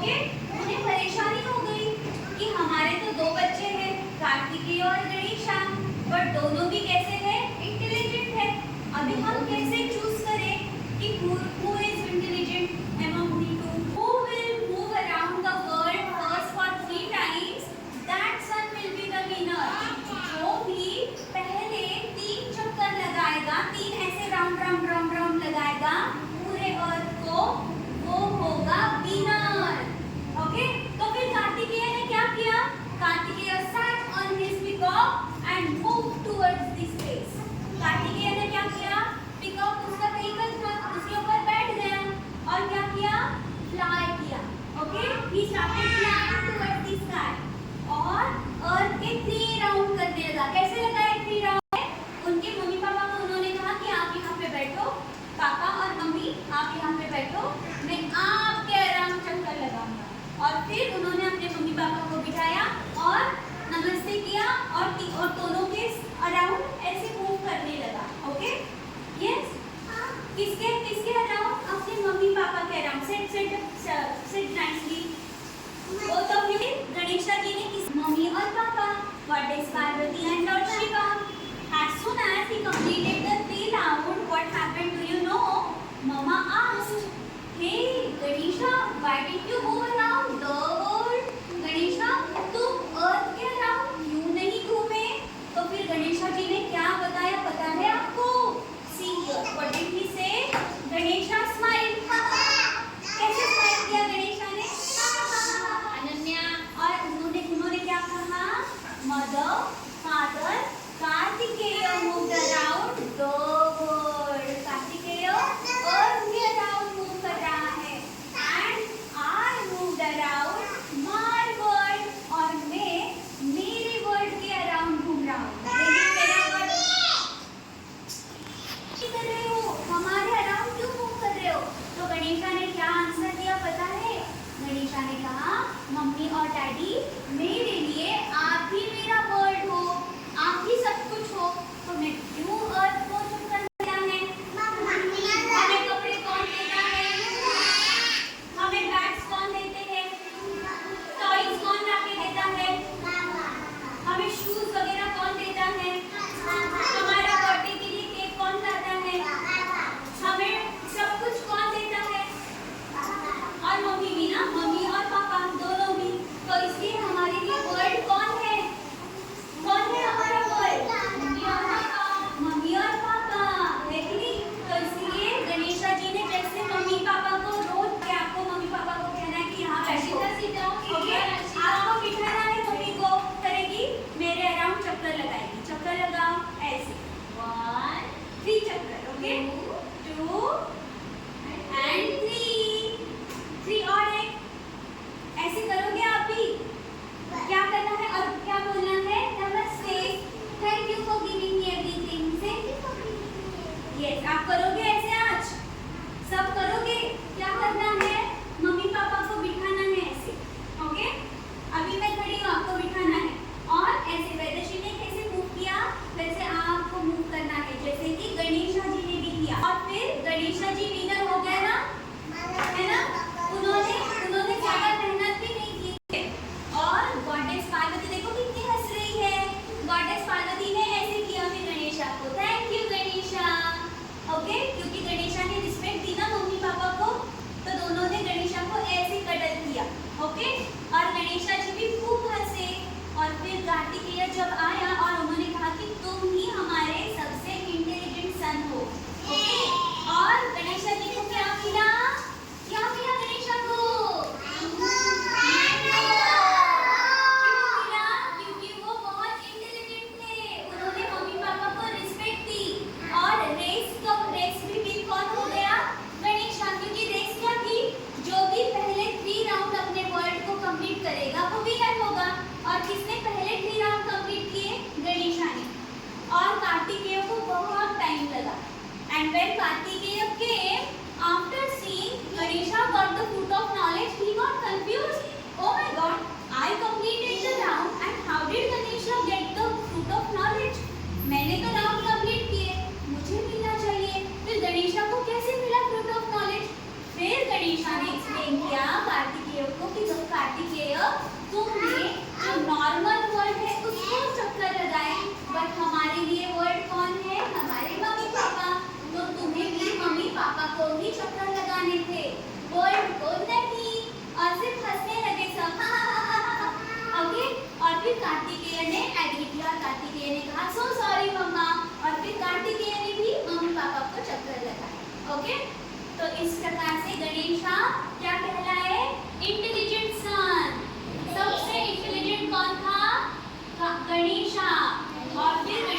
Okay, उन्हें परेशानी हो गई कि हमारे तो दो बच्चे हैं, कार्तिकेय और गणेशा, पर दोनों भी कैसे हैं, इंटेलिजेंट है। अभी हम कैसे चूज करें कि who is intelligent among the two? Who will move around the world first for 3 times? That son will be the winner. जो भी पहले 3 चक्कर लगाएगा, 3 ऐसे राउंड राउंड राउंड राउंड लगाएगा पूरे अर्थ को, वो होगा विनर। ओके, तो फिर कार्तिकेय ने क्या किया? Kartikeya sat on his peacock and moved towards the space. Kartikeya ने क्या किया? पिकॉक उसका व्हीकल था, उसके ऊपर बैठ गया और क्या किया? फ्लाई किया। Okay, he started flying towards the sky और अर्थ के 3 राउंड करने लगा। कैसे लगाए 3 राउंड? उनके मम्मी पापा को उन्होंने कहा कि आप यहाँ पे बैठो, पापा और मम्मी आप यहाँ पे बैठो, मैं आपके अराउंड चक्कर लगाऊंगा। और फिर उन्होंने अपने मम्मी पापा को बिठाया और नमस्ते किया और दोनों के अराउंड ऐसे मूव करने लगा। ओके, यस, किसके किसके अराउंड? अपने मम्मी पापा के अराउंड। Seat nicely. वो तो फिर गणेशा जी ने किस मम्मी और पापा, goddess Parvati and Lord Shiva. As soon as he completed the 3 round, what happened? Do you know? Mama asked, "Hey, Ganesha, why did you move around the world? Ganesha, तुम अर्थ के around क्यों नहीं घूमे?" तो फिर गणेशा जी ने क्या बताया पता है आपको? See here, what did he say? Ganesha smiled. कैसे स्माइल किया गणेशा ने? अनन्या। और उन्होंने क्या कहा? Mother, father, Kartikeya moved around the world. Kartikeya अर्थ के अराउंड मूव कर रहा है and I moved around my world और मैं मेरे वर्ल्ड के अराउंड घूम रहा हूँ। मेरा वर्ल्ड कर रहे हो, हमारे अराउंड क्यों मूव कर रहे हो? तो गणेशा ने क्या आंसर दिया पता है? गणेशा ने कहा, मम्मी और डैडी, मेरे लिए आप ही मेरा वर्ल्ड हो, आप ही सब कुछ हो, तो मैं क्यों अर्थ को चक्कर लगाना है? हमें कपड़े कौन देता है? हमें बैग्स कौन देते हैं? टॉयज कौन लाके देता है? हमें शूज वगैरह कौन देता है? हमारा बर्थडे के लिए केक कौन लाता है? हमें सब कुछ कौन देता है? और मम्मी भी ना, मम्मी और पापा दोनों भी। तो इसलिए हमारे लिए वर्ल्ड कौन है? कौन है हमारा वर्ल्ड? मम्मी और पापा। मम्मी और पापा है कि नहीं? तो इसलिए गणेशा जी ने जैसे मम्मी पापा को रोज के आपको मम्मी पापा को कहना है कि यहाँ बैठो, ओके, आपको बिठाना है, मम्मी को करेगी मेरे अराउंड चक्कर लगाएगी। चक्कर लगाओ ऐसे 1 3 चक्कर। ओके, 2 and 3 और एक ऐसे करोगे आप भी। क्या करना है और क्या बोलना है? नमस्ते, thank you for giving me everything से। यस, आप करोगे ऐसे आज? सब करोगे? क्या करना है? मम्मी पापा को बिठाना है ऐसे। ओके, अभी मैं खड़ी हूँ, आपको बिठाना है और ऐसे वैदेशी ने कैसे मूव किया वैसे आपको मूव करना है, जैसे कि गणेशा जी ने भी किया। और फिर गणेशा जी विनर हो गया ना, है ना? उन्होंने ज्यादा मेहनत भी नहीं की और गॉडेस पार्वती देखो कितनी हंस रही है। गॉडेस पार्वती ने ऐसे किया फिर गणेशा को, थैंक यू गणेशा। ओके, क्योंकि गणेशा ने रिस्पेक्ट दी ना मम्मी पापा को, तो दोनों ने गणेशा को ऐसे कडल किया। ओके, और गणेशा जी भी खूब हंसे। और फिर कार्तिकेय जब आया और उन्होंने कहा कि तुम ही हमारे सबसे इंटेलिजेंट सन हो। ओके, और गणेशा जी को क्या मिला? क्या मिला गणेशा को? क्योंकि वो बहुत इंटेलिजेंट थे, उन्होंने मम्मी पापा को रिस्पेक्ट दी। और रेस भी विन कौन हो गया? गणेशा। क्योंकि रेस क्या थी? जो भी पहले 3 राउंड अपने वर्ल्ड को कंप्लीट करेगा वो विनर होगा। और किसने पहले 3 राउंड कंप्लीट किए? तो इस प्रकार से गणेशा क्या कहलाए? इंटेलिजेंट सन। सबसे इंटेलिजेंट कौन था? गणेशा। और फिर